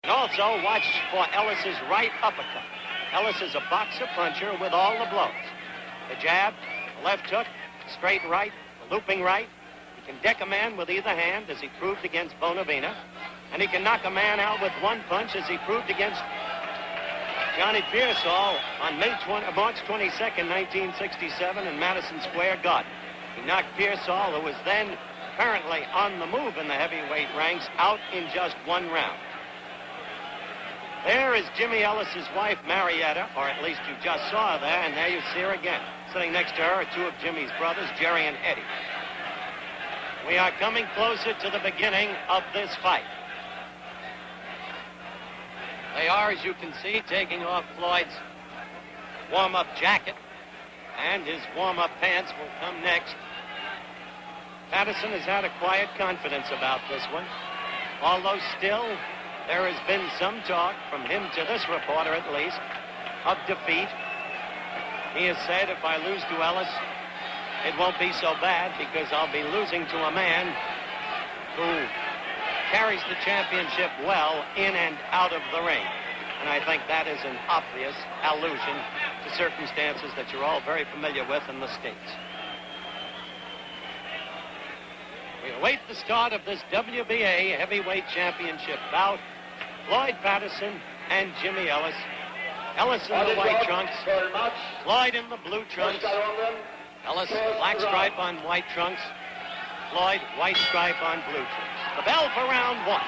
And also watch for Ellis's right uppercut. Ellis is a boxer puncher with all the blows. The jab, the left hook, straight right, the looping right. He can deck a man with either hand, as he proved against Bonavina. And he can knock a man out with one punch, as he proved against Johnny Pearsall on March 22nd, 1967 in Madison Square Garden. He knocked Pearsall, who was then apparently on the move in the heavyweight ranks, out in just one round. There is Jimmy Ellis's wife, Marietta, or at least you just saw her there, and there you see her again. Sitting next to her are two of Jimmy's brothers, Jerry and Eddie. We are coming closer to the beginning of this fight. They are, as you can see, taking off Floyd's warm-up jacket, and his warm-up pants will come next. Patterson has had a quiet confidence about this one, although still there has been some talk, from him to this reporter at least, of defeat. He has said, if I lose to Ellis, it won't be so bad because I'll be losing to a man who carries the championship well in and out of the ring. And I think that is an obvious allusion to circumstances that you're all very familiar with in the States. We await the start of this WBA heavyweight championship bout. Floyd Patterson and Jimmy Ellis. Ellis in the white trunks. Floyd in the blue trunks. Ellis, black stripe on white trunks. Floyd, white stripe on blue trunks. The bell for round one.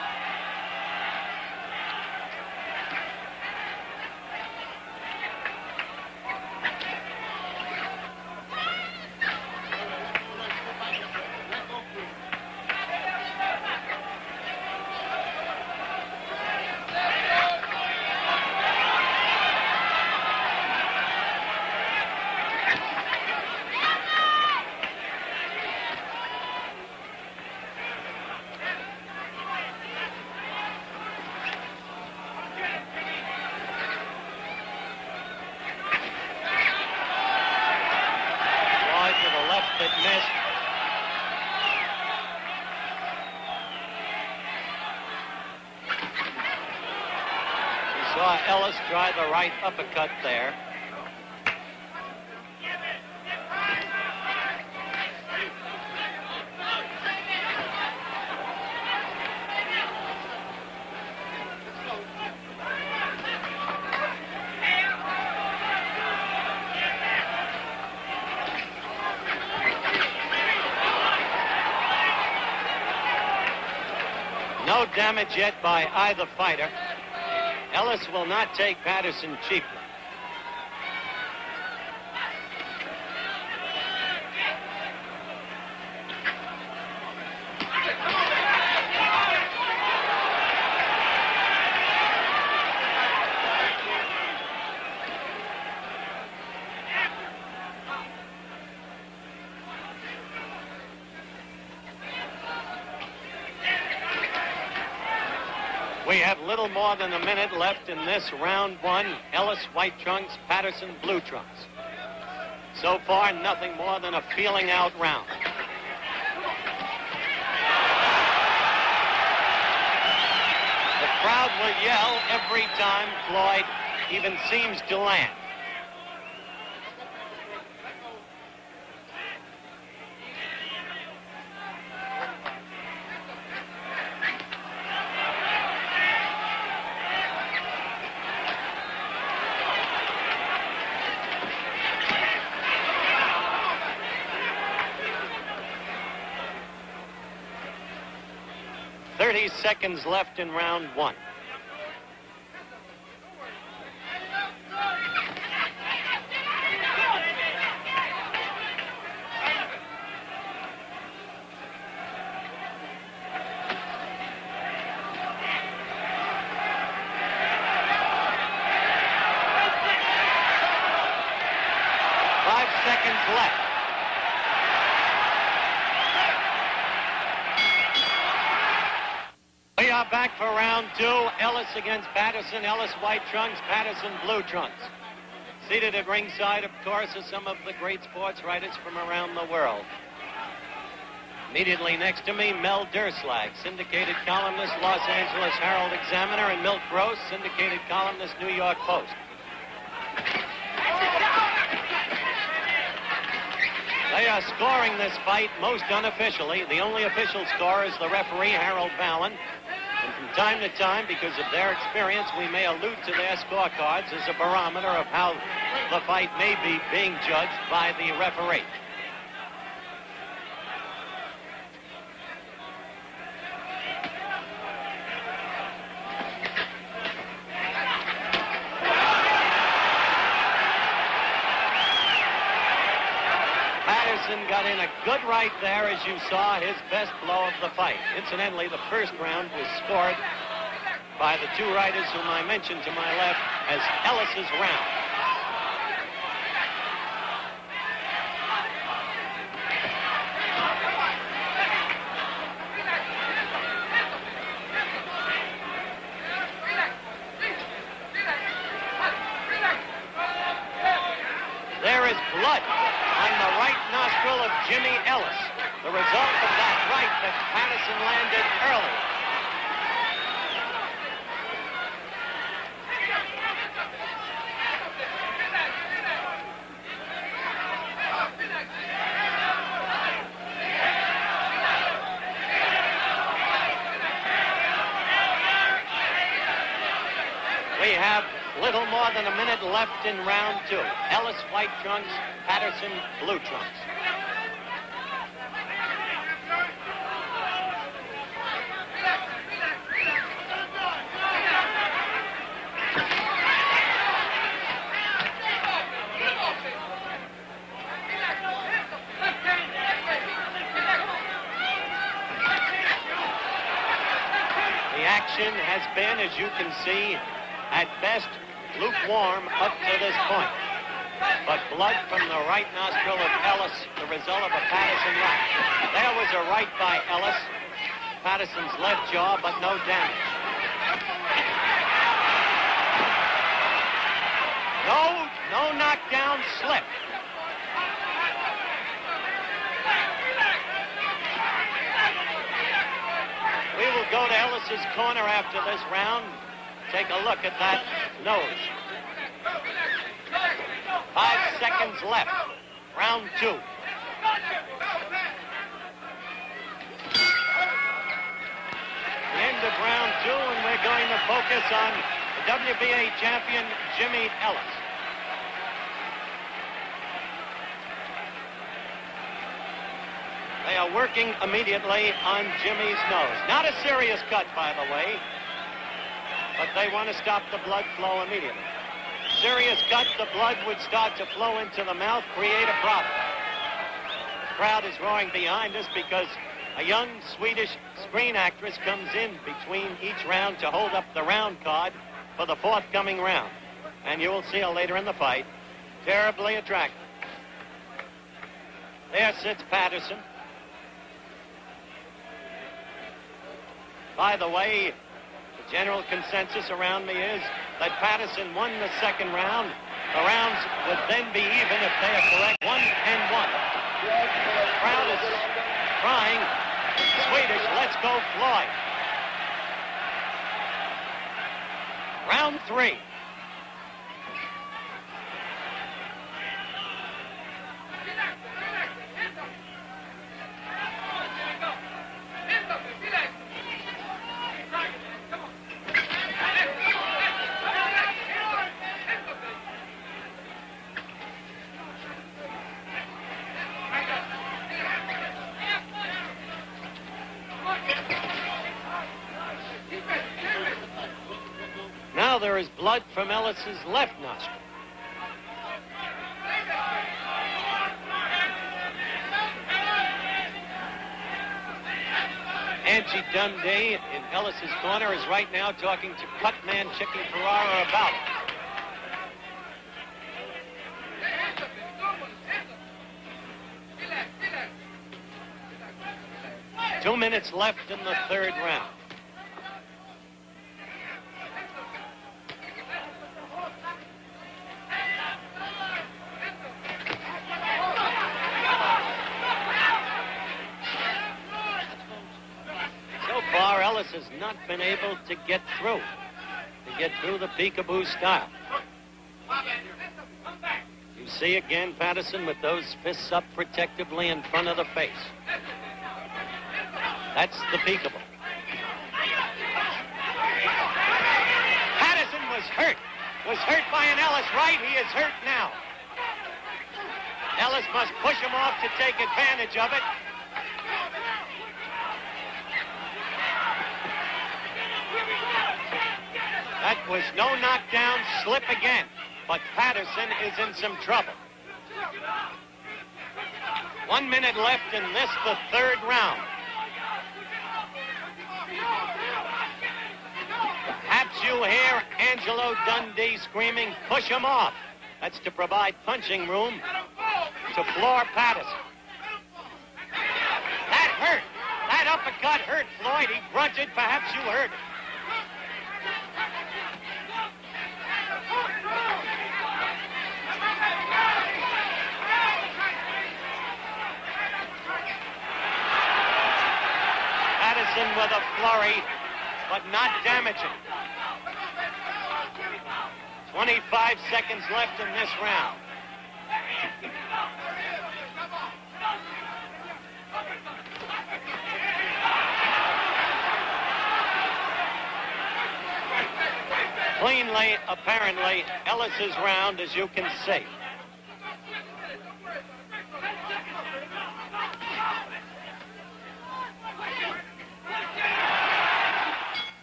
Ellis try the right uppercut there. No damage yet by either fighter. Ellis will not take Patterson cheaply. We have little more than a minute left in this round one. Ellis, white trunks, Patterson, blue trunks. So far, nothing more than a feeling out round. The crowd will yell every time Floyd even seems to land. Seconds left in round one. Seconds left. We are back for round two. Ellis against Patterson. Ellis white trunks, Patterson blue trunks. Seated at ringside, of course, are some of the great sports writers from around the world. Immediately next to me, Mel Derslag, syndicated columnist, Los Angeles Herald-Examiner, and Milt Gross, syndicated columnist, New York Post. They are scoring this fight most unofficially. The only official scorer is the referee, Harold Ballin. And from time to time, because of their experience, we may allude to their scorecards as a barometer of how the fight may be being judged by the referee. Patterson got in a good right there, as you saw, his best blow of the fight. Incidentally, the first round was scored by the two writers whom I mentioned to my left as Ellis's round. There is blood on the right nostril of Jimmy Ellis, the result of that right that Patterson landed early. We have little more than a minute left in round two. Ellis, white trunks, Patterson, blue trunks. The action has been, as you can see, at best lukewarm up to this point. But blood from the right nostril of Ellis, the result of a Patterson right. There was a right by Ellis. Patterson's left jaw, but no damage. No knockdown, slip. We will go to Ellis's corner after this round. Take a look at that nose. 5 seconds left. Round two. The end of round two, and we're going to focus on the WBA champion, Jimmy Ellis. They are working immediately on Jimmy's nose. Not a serious cut, by the way, but they want to stop the blood flow immediately. Serious cut, the blood would start to flow into the mouth, create a problem. The crowd is roaring behind us because a young Swedish screen actress comes in between each round to hold up the round card for the forthcoming round. And you will see her later in the fight. Terribly attractive. There sits Patterson. By the way, the general consensus around me is that Patterson won the second round. The rounds would then be even if they are correct. 1-1. The crowd is crying in Swedish, "Let's go, Floyd." Round three. Now there is blood from Ellis's left nostril. Angie Dundee in Ellis's corner is right now talking to cutman Chicky Ferrara about it. 2 minutes left in the third round. Ellis has not been able to get through the peekaboo style. You see again Patterson with those fists up protectively in front of the face. That's the peekaboo. Patterson was hurt by an Ellis right. He is hurt now. Ellis must push him off to take advantage of it. That was no knockdown, slip again. But Patterson is in some trouble. 1 minute left in this, the third round. Perhaps you hear Angelo Dundee screaming, push him off. That's to provide punching room to floor Patterson. That hurt. That uppercut hurt Floyd. He grunted. Perhaps you heard it. Patterson with a flurry, but not damaging. 25 seconds left in this round. Cleanly, apparently, Ellis's round, as you can see.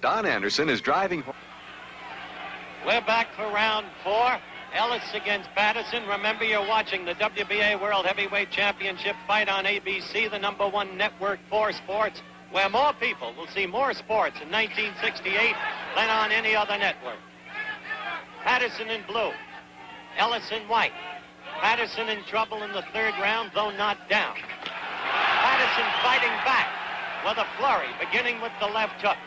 Don Anderson is driving. We're back for round 4. Ellis against Patterson. Remember, you're watching the WBA World Heavyweight Championship fight on ABC, the #1 network for sports, where more people will see more sports in 1968 than on any other network. Patterson in blue, Ellis in white. Patterson in trouble in the third round, though not down. Patterson fighting back with a flurry, beginning with the left hook.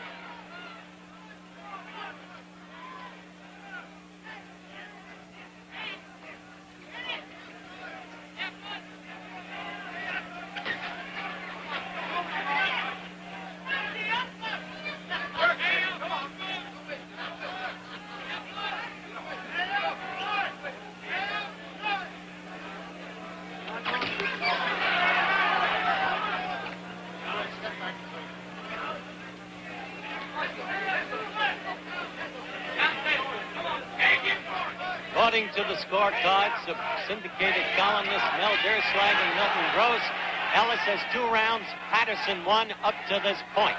According to the scorecards of syndicated columnists Mel Derslag and Milton Gross, Ellis has 2 rounds, Patterson 1 up to this point.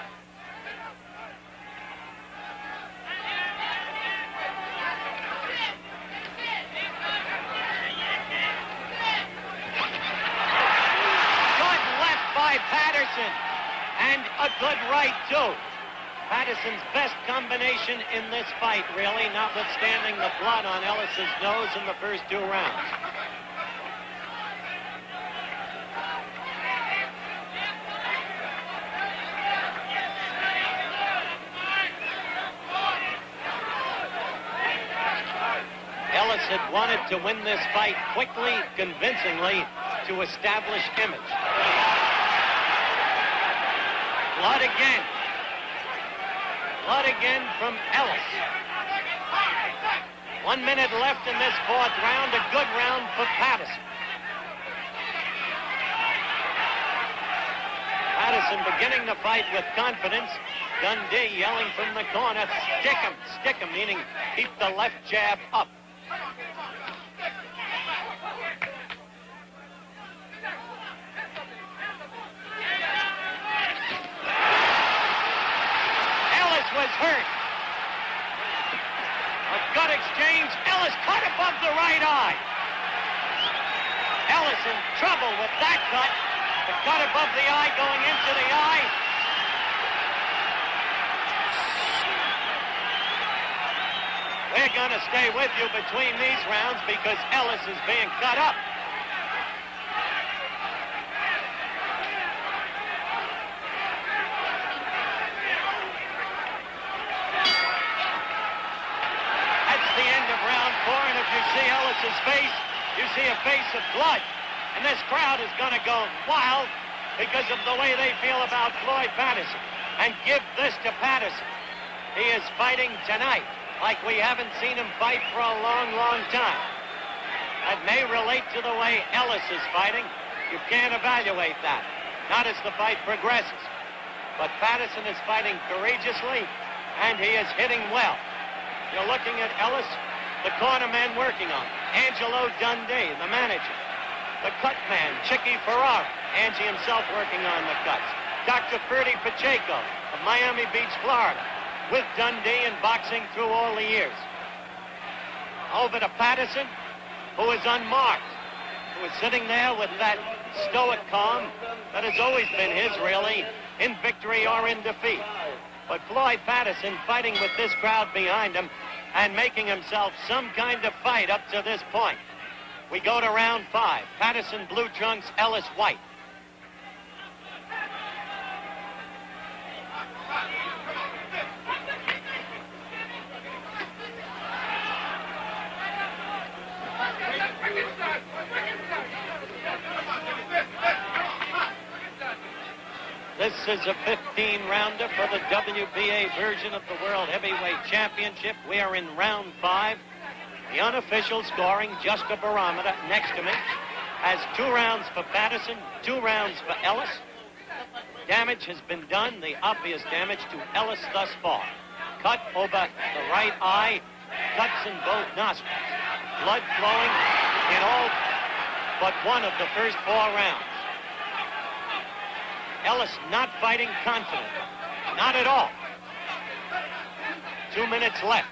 Good left by Patterson, and a good right, too. Patterson's best combination in this fight, really, notwithstanding the blood on Ellis's nose in the first 2 rounds. Ellis had wanted to win this fight quickly, convincingly, to establish image. Blood again. Blood again from Ellis. 1 minute left in this 4th round. A good round for Patterson. Patterson beginning the fight with confidence. Dundee yelling from the corner, stick him, meaning keep the left jab up. Was hurt. A gut exchange. Ellis cut above the right eye. Ellis in trouble with that cut. The cut above the eye going into the eye. We're going to stay with you between these rounds because Ellis is being cut up. And if you see Ellis's face, you see a face of blood. And this crowd is going to go wild because of the way they feel about Floyd Patterson. and give this to Patterson. He is fighting tonight like we haven't seen him fight for a long, long time. That may relate to the way Ellis is fighting. You can't evaluate that, not as the fight progresses. But Patterson is fighting courageously, and he is hitting well. You're looking at Ellis, the corner man working on him. Angelo Dundee, the manager. The cut man, Chicky Ferrara. Angie himself working on the cuts. Dr. Ferdy Pacheco of Miami Beach, Florida, with Dundee and boxing through all the years. Over to Patterson, who is unmarked, who is sitting there with that stoic calm that has always been his, really, in victory or in defeat. But Floyd Patterson fighting with this crowd behind him and making himself some kind of fight up to this point. We go to round 5. Patterson blue trunks, Ellis white. This is a 15-rounder for the WBA version of the World Heavyweight Championship. We are in round 5. The unofficial scoring, just a barometer next to me, has 2 rounds for Patterson, 2 rounds for Ellis. Damage has been done, the obvious damage to Ellis thus far. Cut over the right eye, cuts in both nostrils. Blood flowing in all but one of the first 4 rounds. Ellis not fighting confident. Not at all. 2 minutes left.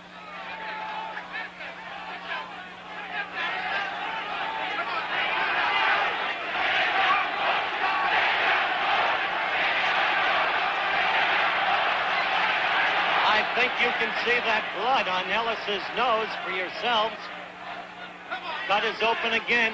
I think you can see that blood on Ellis's nose for yourselves. Cut is open again.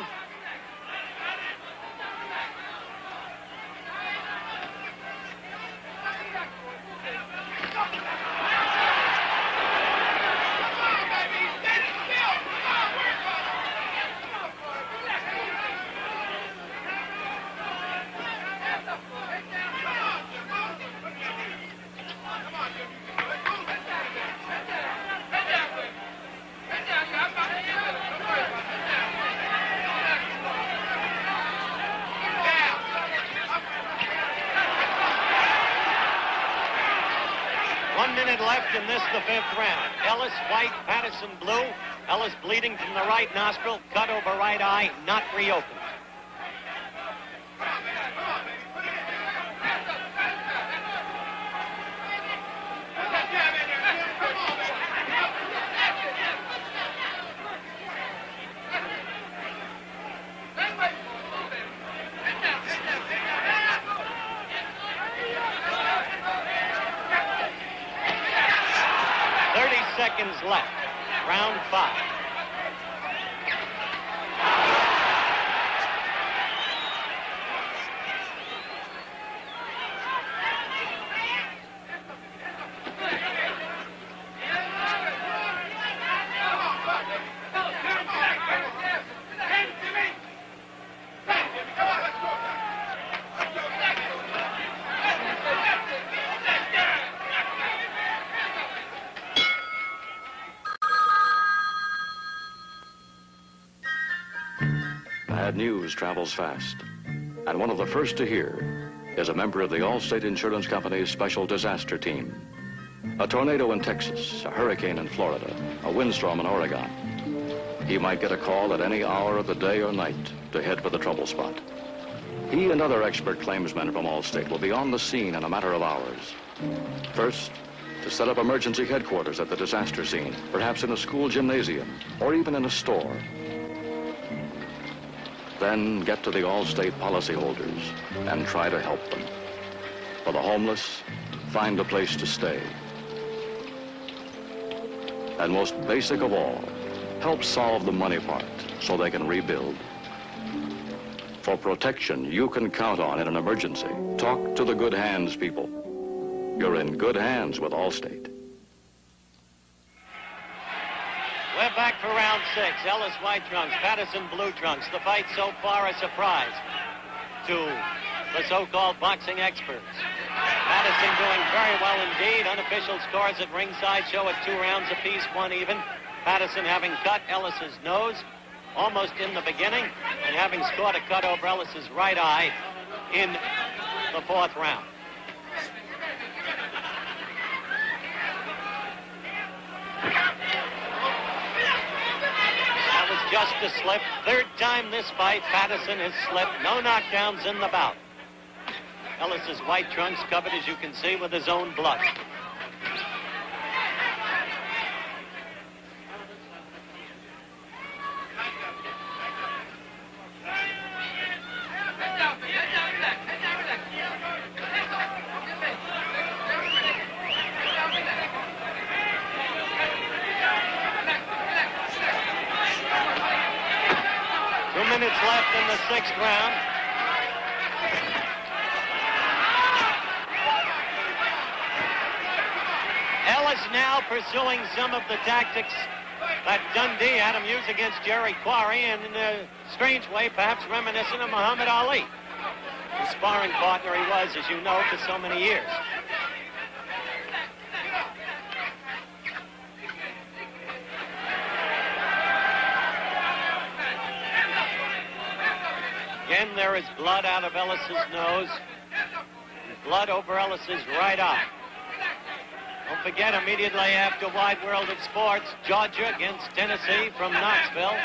Left in this, the 5th round. Ellis white, Patterson blue. Ellis bleeding from the right nostril, cut over right eye, not reopened. Seconds left. Round 5. Bad news travels fast, and one of the first to hear is a member of the Allstate Insurance Company's special disaster team. A tornado in Texas, a hurricane in Florida, a windstorm in Oregon. He might get a call at any hour of the day or night to head for the trouble spot. He and other expert claimsmen from Allstate will be on the scene in a matter of hours. First, to set up emergency headquarters at the disaster scene, perhaps in a school gymnasium or even in a store. Then get to the Allstate policyholders and try to help them. For the homeless, find a place to stay. And most basic of all, help solve the money part so they can rebuild. For protection you can count on in an emergency. Talk to the good hands people. You're in good hands with Allstate. We're back for round 6. Ellis white trunks, Patterson blue trunks. The fight so far a surprise to the so-called boxing experts. Patterson Patterson doing very well indeed. Unofficial scores at ringside show it 2 rounds apiece, 1 even. Patterson having cut Ellis's nose almost in the beginning and having scored a cut over Ellis's right eye in the 4th round. That was just a slip. 3rd time this fight, Patterson has slipped. No knockdowns in the bout. Ellis's white trunks covered, as you can see, with his own blood. Minutes left in the 6th round. Ellis now pursuing some of the tactics that Dundee had him use against Jerry Quarry, and in a strange way, perhaps reminiscent of Muhammad Ali, the sparring partner he was, as you know, for so many years. Again, there is blood out of Ellis's nose, and blood over Ellis's right eye. Don't forget, immediately after Wide World of Sports, Georgia against Tennessee from Knoxville,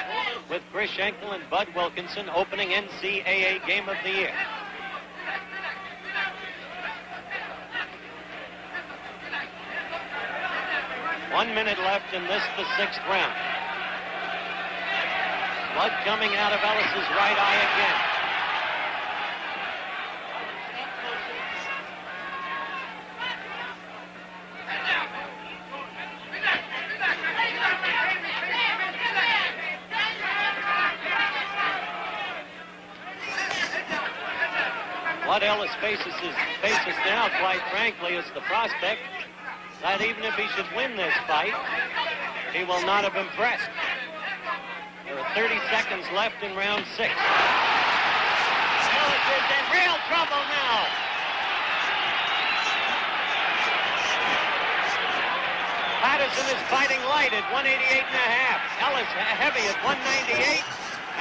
with Chris Schenkel and Bud Wilkinson opening NCAA Game of the Year. One minute left in this, the 6th round. Blood coming out of Ellis's right eye again. What Ellis faces now, quite frankly, is the prospect that even if he should win this fight, he will not have impressed. There are 30 seconds left in round 6. Ellis is in real trouble now. Patterson is fighting light at 188.5. Ellis heavy at 198.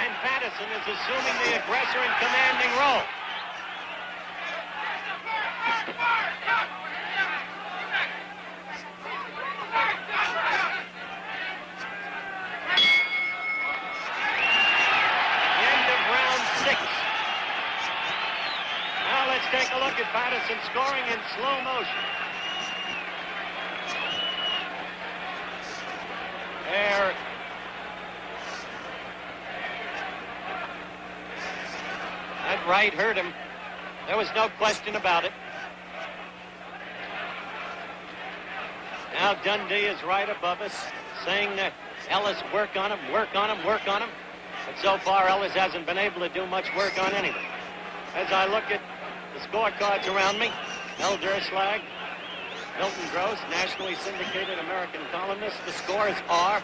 And Patterson is assuming the aggressor and commanding role. Take a look at Patterson scoring in slow motion. There. That right hurt him. There was no question about it. Now Dundee is right above us, saying that Ellis, work on him, work on him, work on him. But so far, Ellis hasn't been able to do much work on anything. As I look at the scorecards around me, Mel Durslag, Milton Gross, nationally syndicated American columnist. The scores are,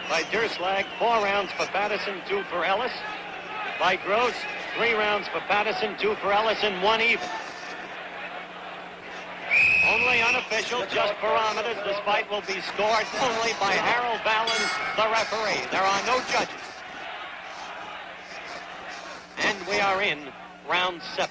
by Durslag, 4 rounds for Patterson, 2 for Ellis. By Gross, 3 rounds for Patterson, 2 for Ellis, and 1 even. Only unofficial, just parameters. This fight will be scored only by Harold Valens, the referee. There are no judges. And we are in round 7.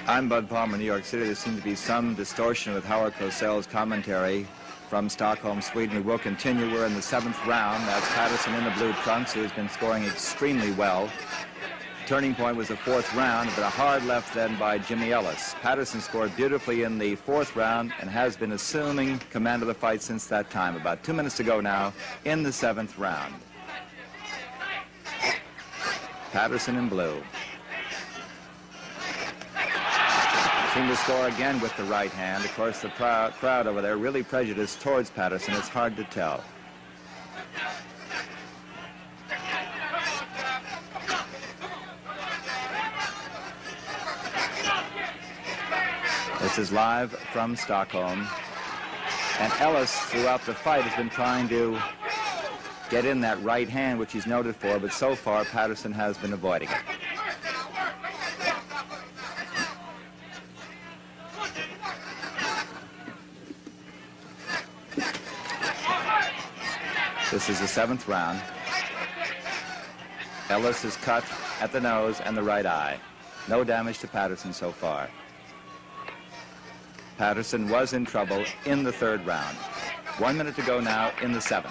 I'm Bud Palmer, New York City. There seems to be some distortion with Howard Cosell's commentary from Stockholm, Sweden. We will continue. We're in the 7th round. That's Patterson in the blue trunks, who has been scoring extremely well. Turning point was the 4th round, but a hard left then by Jimmy Ellis. Patterson scored beautifully in the 4th round and has been assuming command of the fight since that time. About 2 minutes to go now in the 7th round. Patterson in blue. Seemed to score again with the right hand. Of course, the crowd over there really prejudiced towards Patterson. It's hard to tell. This is live from Stockholm. And Ellis, throughout the fight, has been trying to get in that right hand, which he's noted for, but so far, Patterson has been avoiding it. This is the 7th round. Ellis is cut at the nose and the right eye. No damage to Patterson so far. Patterson was in trouble in the 3rd round. 1 minute to go now in the 7th.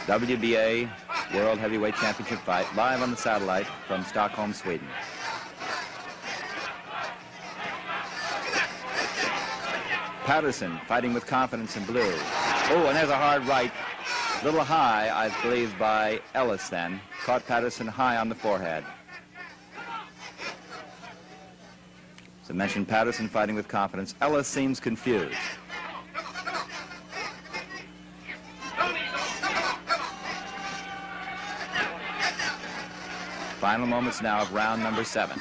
WBA World Heavyweight Championship fight live on the satellite from Stockholm, Sweden. Patterson fighting with confidence in blue. Oh, and there's a hard right. A little high, I believe, by Ellis then. Caught Patterson high on the forehead. As I mentioned, Patterson fighting with confidence. Ellis seems confused. Final moments now of round number 7.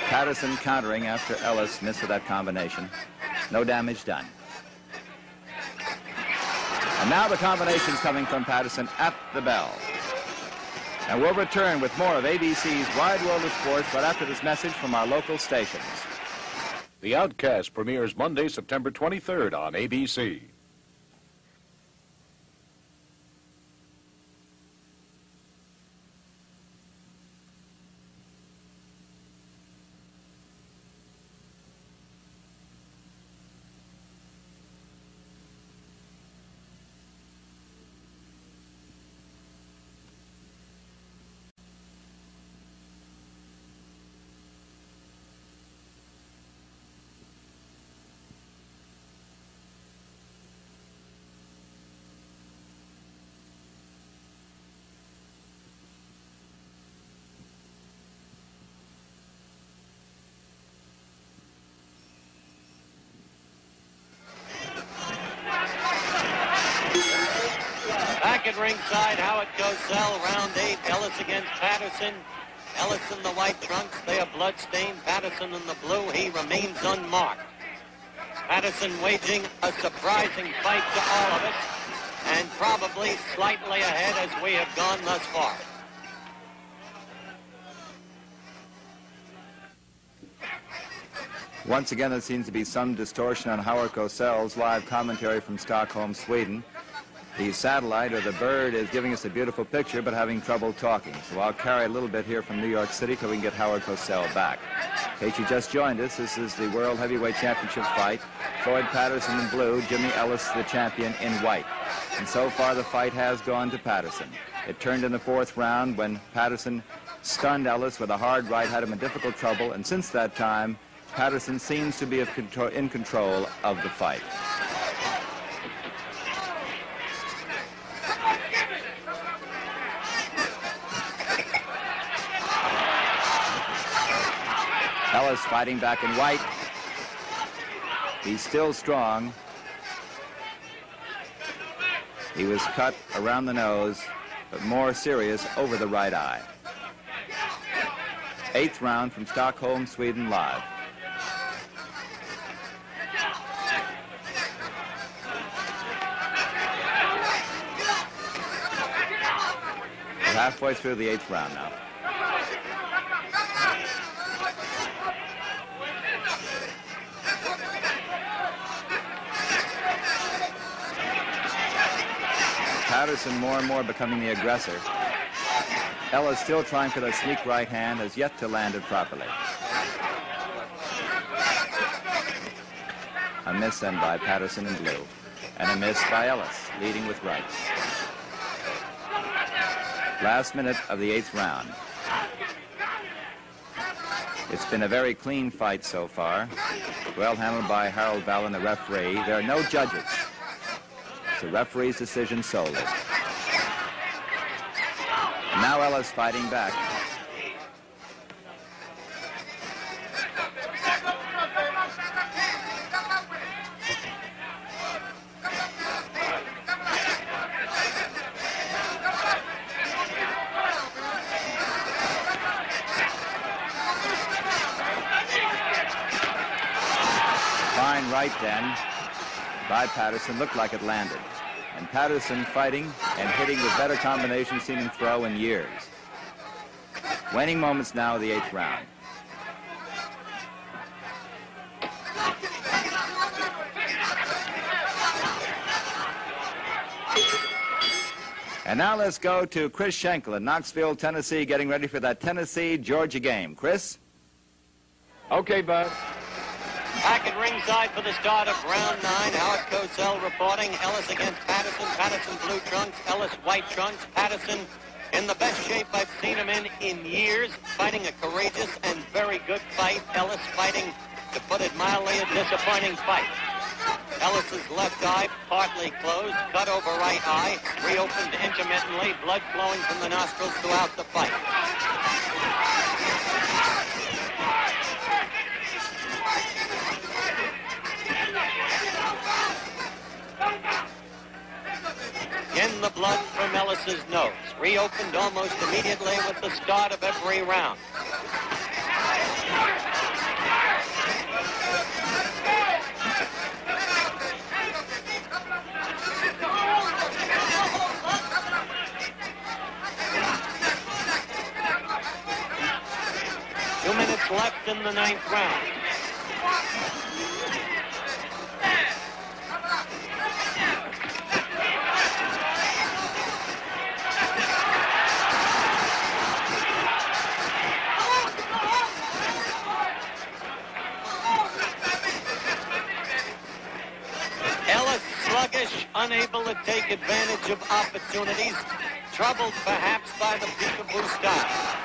Patterson countering after Ellis missed with that combination. No damage done. And now the combination's coming from Patterson at the bell. And we'll return with more of ABC's Wide World of Sports right after this message from our local stations. The Outcast premieres Monday, September 23rd on ABC. Back at ringside, Howard Cosell, round 8, Ellis against Patterson. Ellis in the white trunks, they are bloodstained. Patterson in the blue, he remains unmarked. Patterson waging a surprising fight to all of us, and probably slightly ahead as we have gone thus far. Once again, there seems to be some distortion on Howard Cosell's live commentary from Stockholm, Sweden. The satellite, or the bird, is giving us a beautiful picture, but having trouble talking. So I'll carry a little bit here from New York City till we can get Howard Cosell back. In case you just joined us, this is the World Heavyweight Championship fight. Floyd Patterson in blue, Jimmy Ellis, the champion, in white. And so far, the fight has gone to Patterson. It turned in the 4th round when Patterson stunned Ellis with a hard right, had him in difficult trouble, and since that time, Patterson seems to be in control of the fight. Ellis fighting back in white. He's still strong. He was cut around the nose, but more serious over the right eye. 8th round from Stockholm, Sweden, live. We're halfway through the 8th round now. Patterson more and more becoming the aggressor. Ellis still trying for that sneak right hand, has yet to land it properly. A miss then by Patterson in blue, and a miss by Ellis, leading with rights. Last minute of the 8th round. It's been a very clean fight so far. Well handled by Harold Vallon, the referee. There are no judges. It's the referee's decision solely. And now Ellis fighting back. Fine right then by Patterson. Looked like it landed. And Patterson fighting and hitting with better combination seen him throw in years. Waning moments now of the 8th round. And now let's go to Chris Schenkel in Knoxville, Tennessee, getting ready for that Tennessee-Georgia game. Chris? Okay, Bud. Back at ringside for the start of round 9. Howard Cosell reporting. Ellis against Patterson. Patterson blue trunks. Ellis white trunks. Patterson in the best shape I've seen him in years. Fighting a courageous and very good fight. Ellis fighting, to put it mildly, a disappointing fight. Ellis's left eye partly closed. Cut over right eye. Reopened intermittently. Blood flowing from the nostrils throughout the fight. In the blood from Ellis's nose. Reopened almost immediately with the start of every round. Left in the 9th round. Ellis sluggish, unable to take advantage of opportunities, troubled perhaps by the peekaboo style.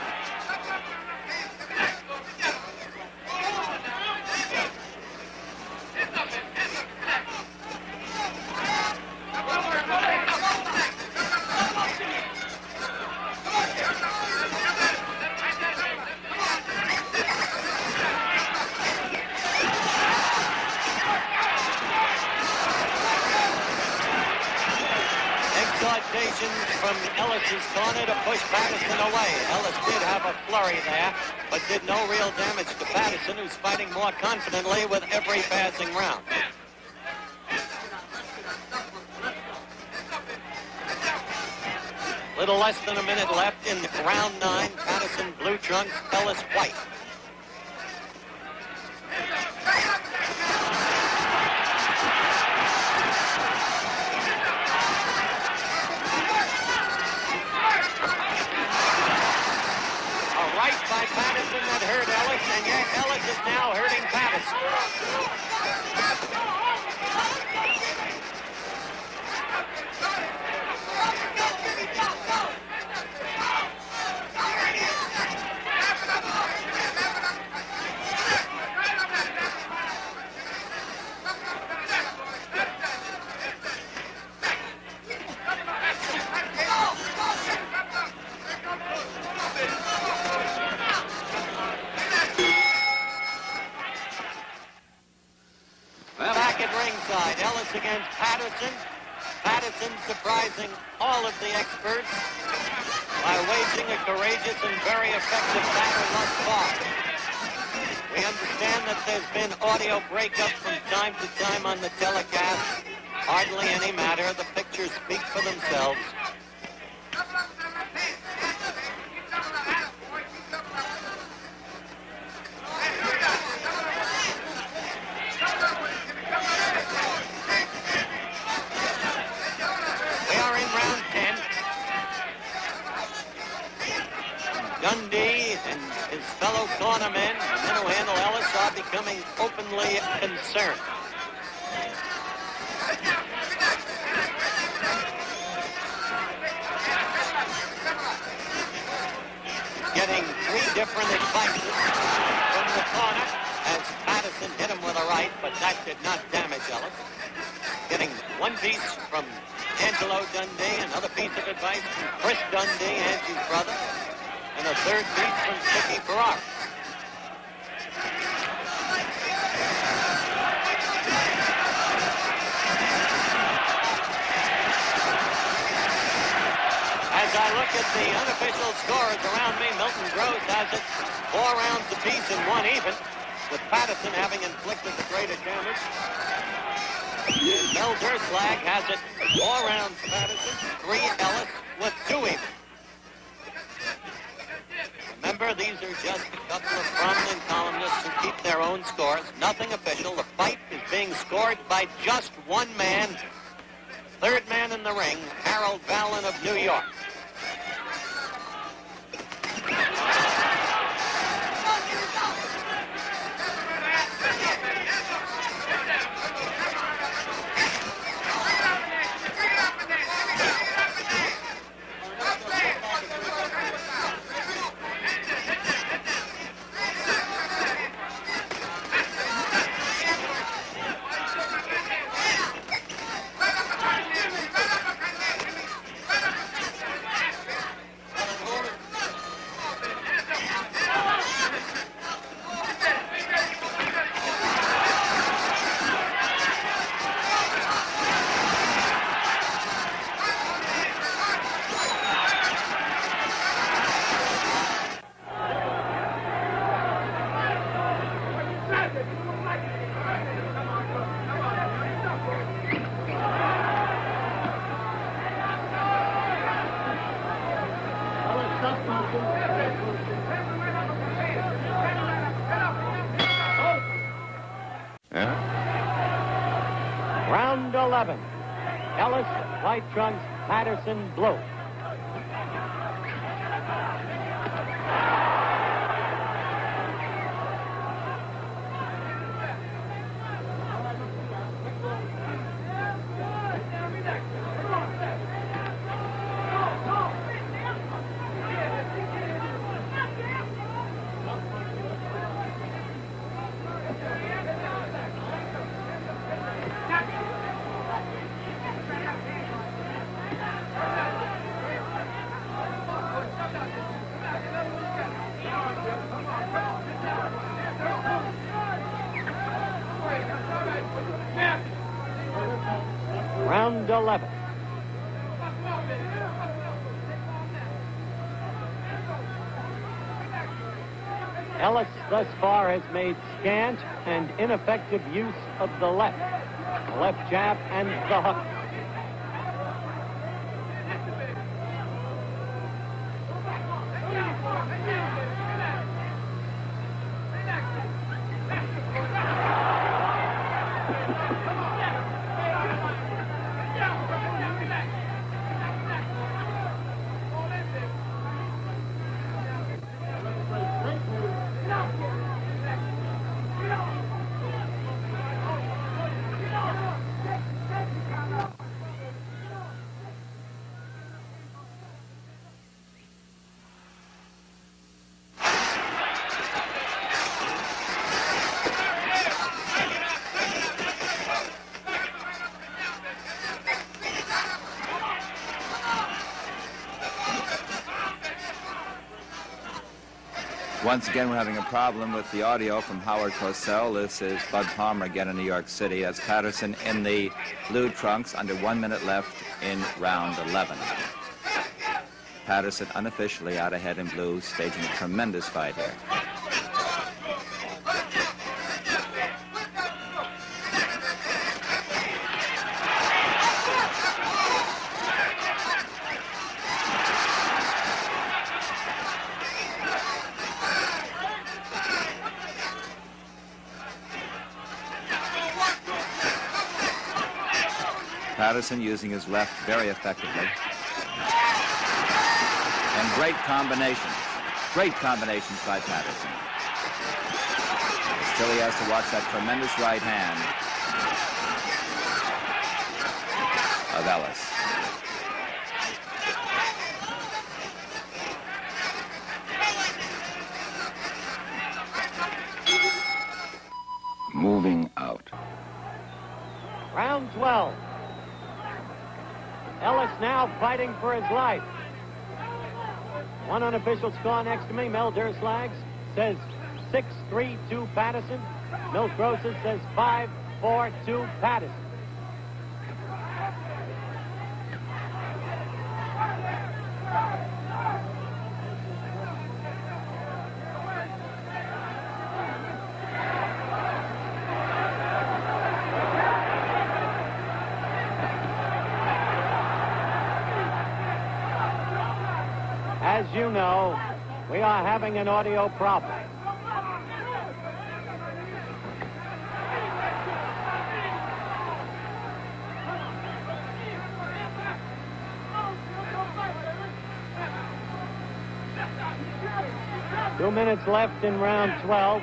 From Ellis's corner to push Patterson away. Ellis did have a flurry there, but did no real damage to Patterson, who's fighting more confidently with every passing round. Little less than a minute left in round 9. Patterson blue trunks, Ellis white. By Patterson that hurt Ellis, and yet Ellis is now hurting Patterson. Ellis against Patterson. Patterson surprising all of the experts by waging a courageous and very effective battle thus far. We understand that there's been audio breakup from time to time on the telecast. Hardly any matter. The pictures speak for themselves. Dundee and his fellow cornermen, the men who handle Ellis, are becoming openly concerned. Getting three different advices from the corner as Patterson hit him with a right, but that did not damage Ellis. Getting one piece from Angelo Dundee, another piece of advice from Chris Dundee, Angie's brother, and a third piece from Chicky Ferrara. As I look at the unofficial scores around me, Milton Gross has it 4 rounds apiece and 1 even, with Patterson having inflicted the greater damage. Mel Derslag has it 4 rounds Patterson, 3 Ellis, with 2 even. Remember, these are just a couple of prominent columnists who keep their own scores. Nothing official. The fight is being scored by just one man. Third man in the ring, Harold Vallon of New York. Round 11. Ellis, white trunks, Patterson, blue. Round 11. Ellis thus far has made scant and ineffective use of the left jab and the hook. Once again, we're having a problem with the audio from Howard Cosell. This is Bud Palmer again in New York City. That's Patterson in the blue trunks, under 1 minute left in round 11. Patterson unofficially out ahead in blue, staging a tremendous fight here. Patterson using his left very effectively. And great combinations by Patterson. Still he has to watch that tremendous right hand of Ellis. moving out. Round 12. Ellis now fighting for his life. One unofficial score next to me, Mel Durslags, says 6-3 Patterson. Milt Grosses says 5-4 Patterson. As you know, we are having an audio problem. Two minutes left in round 12.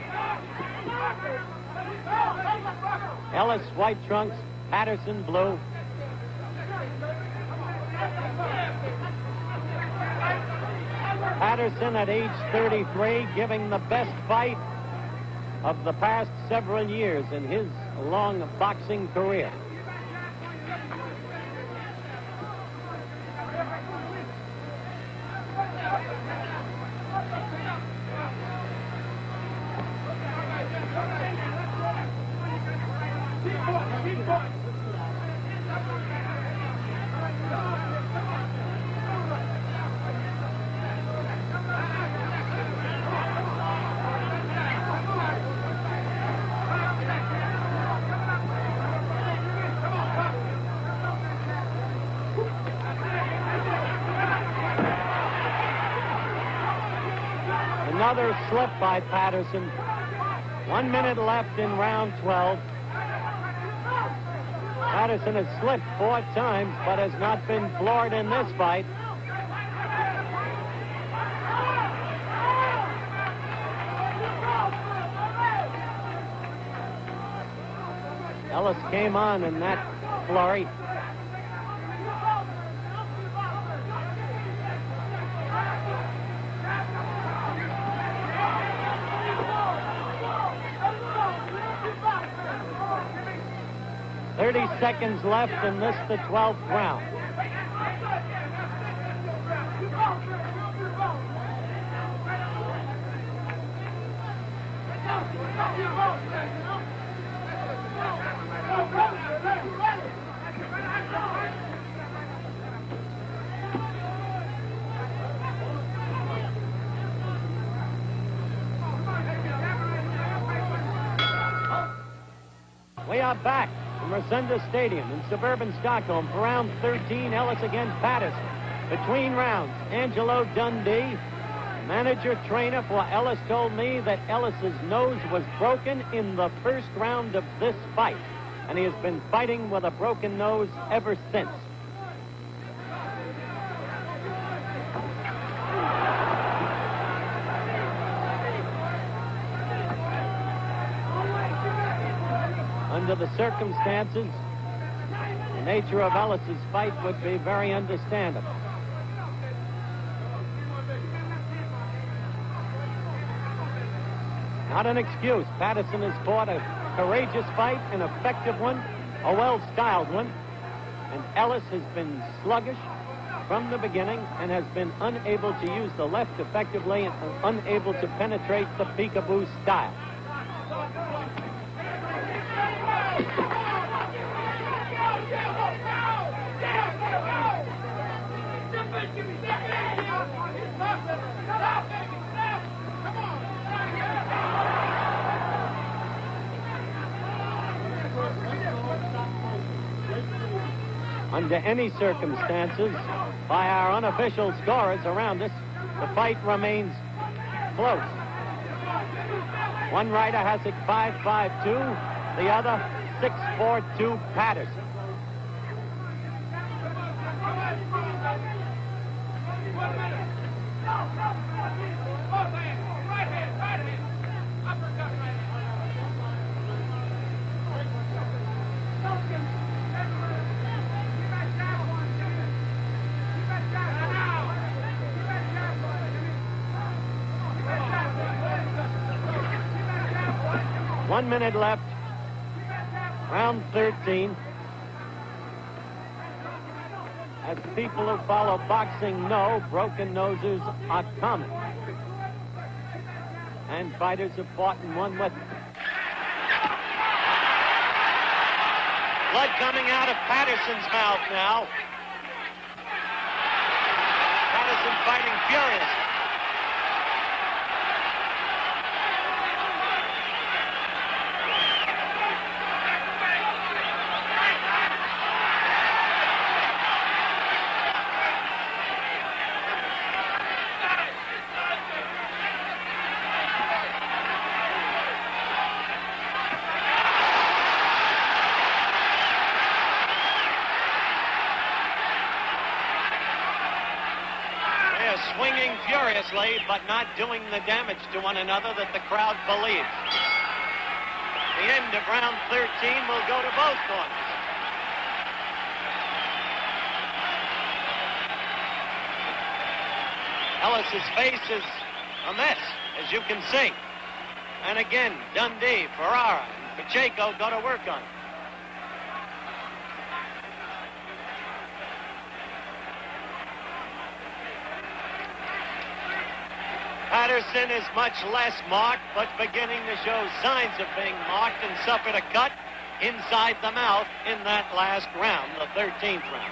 Ellis, white trunks, Patterson, blue. Patterson at age 33, giving the best fight of the past several years in his long boxing career. Another slip by Patterson. 1 minute left in round 12. Patterson has slipped 4 times, but has not been floored in this fight. Ellis came on in that flurry. Seconds left in this, the 12th round. We are back from Rosenda Stadium in suburban Stockholm for round 13, Ellis against Patterson. Between rounds, Angelo Dundee, manager trainer for Ellis, told me that Ellis's nose was broken in the first round of this fight, and he has been fighting with a broken nose ever since. Under the circumstances, the nature of Ellis's fight would be very understandable. Not an excuse. Patterson has fought a courageous fight, an effective one, a well-styled one, and Ellis has been sluggish from the beginning and has been unable to use the left effectively and unable to penetrate the peekaboo style. Under any circumstances, by our unofficial scorers around us, the fight remains close. One rider has it 5-5-2, the other 6-4-2 Patterson. One minute left Round 13. As people who follow boxing know, broken noses are common. And fighters have fought and won with them. Blood coming out of Patterson's mouth now. Patterson fighting furiously. Swinging furiously, but not doing the damage to one another that the crowd believes. The end of round 13 will go to both corners. Ellis's face is a mess, as you can see. And again, Dundee, Ferrara, and Pacheco go to work on it. Patterson is much less marked, but beginning to show signs of being marked, and suffered a cut inside the mouth in that last round, the 13th round.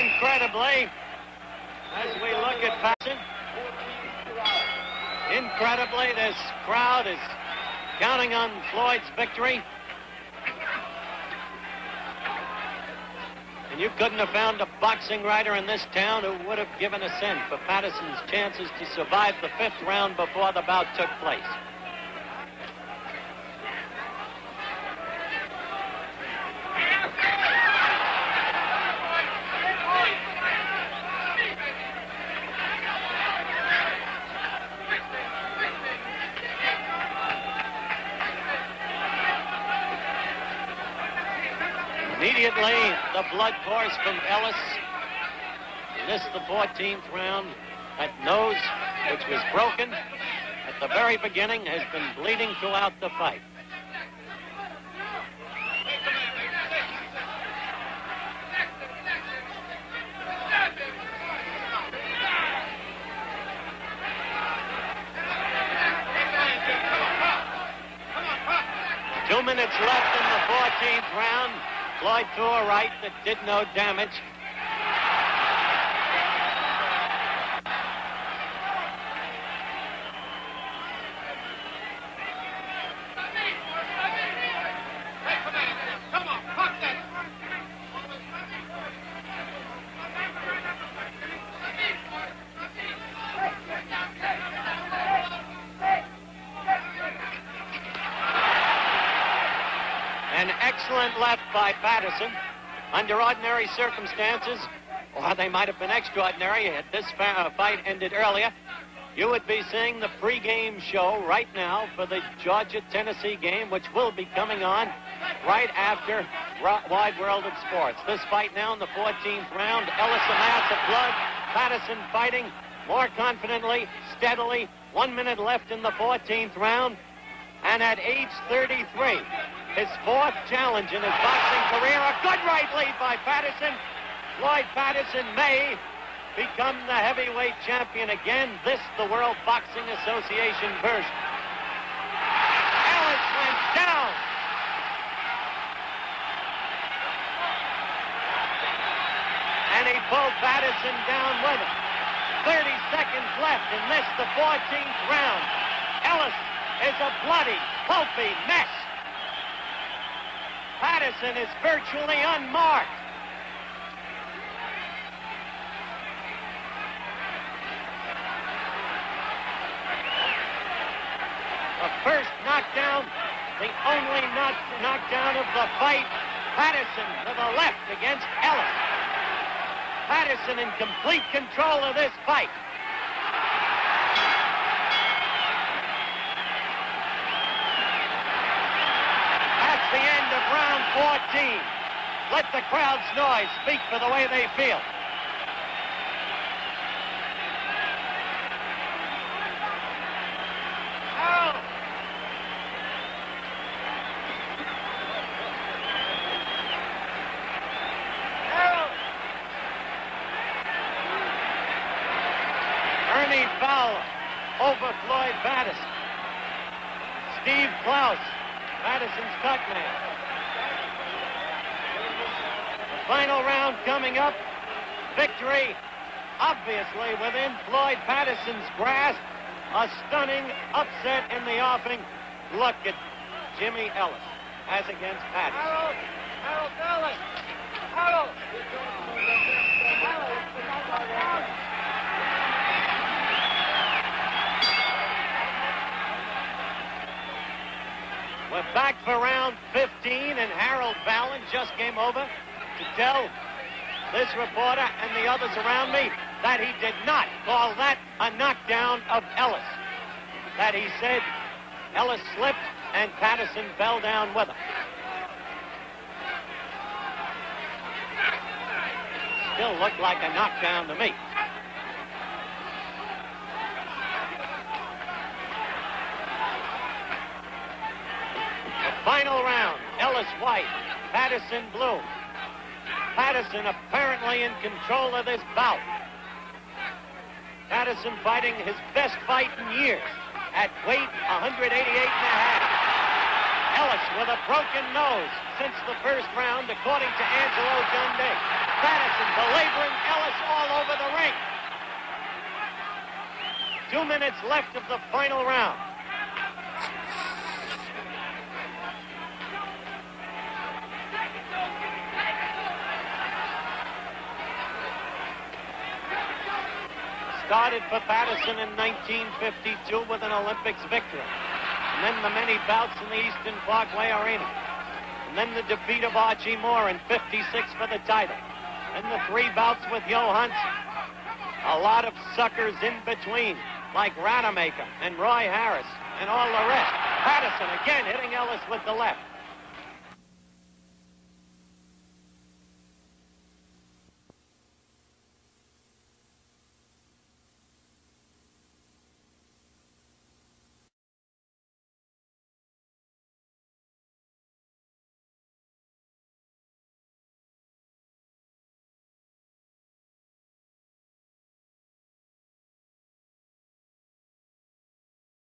Incredibly, as we look at Patterson, incredibly, this crowd is counting on Floyd's victory. And you couldn't have found a boxing writer in this town who would have given a cent for Patterson's chances to survive the 5th round before the bout took place. Immediately, the blood pours from Ellis. He missed the 14th round. That nose, which was broken at the very beginning, has been bleeding throughout the fight. Two minutes left in the 14th round. Floyd threw a right that did no damage. An excellent left by Patterson. Under ordinary circumstances, or they might have been extraordinary had this fight ended earlier, you would be seeing the pregame show right now for the Georgia-Tennessee game, which will be coming on right after Wide World of Sports. This fight now in the 14th round. Ellis a mass of blood. Patterson fighting more confidently, steadily. 1 minute left in the 14th round. And at age 33, his 4th challenge in his boxing career, a good right lead by Patterson. Floyd Patterson may become the heavyweight champion again. This, the World Boxing Association version. Ellis went down. And he pulled Patterson down with him. 30 seconds left in this, the 14th round. Ellis is a bloody, pulpy mess. Patterson is virtually unmarked. The first knockdown, the only knockdown of the fight. Patterson to the left against Ellis. Patterson in complete control of this fight. Let the crowd's noise speak for the way they feel. Harold! Harold! Ernie Fowler over Floyd Patterson. Steve Klaus, Patterson's cut man. The final round coming up. Victory, obviously, within Floyd Patterson's grasp. A stunning upset in the offing. Look at Jimmy Ellis as against Patterson. Harold Ellis! Harold! We're back for round 15, and Harold Fallon just came over to tell this reporter and the others around me that he did not call that a knockdown of Ellis. That he said Ellis slipped and Patterson fell down with him. Still looked like a knockdown to me. Final round, Ellis white, Patterson blue. Patterson apparently in control of this bout. Patterson fighting his best fight in years at weight 188 and a half. Ellis with a broken nose since the first round, according to Angelo Dundee. Patterson belaboring Ellis all over the ring. 2 minutes left of the final round. Started for Patterson in 1952 with an Olympics victory. And then the many bouts in the Eastern Parkway Arena. And then the defeat of Archie Moore in 56 for the title. And the 3 bouts with Johansson. A lot of suckers in between, like Rademacher and Roy Harris and all the rest. Patterson again hitting Ellis with the left.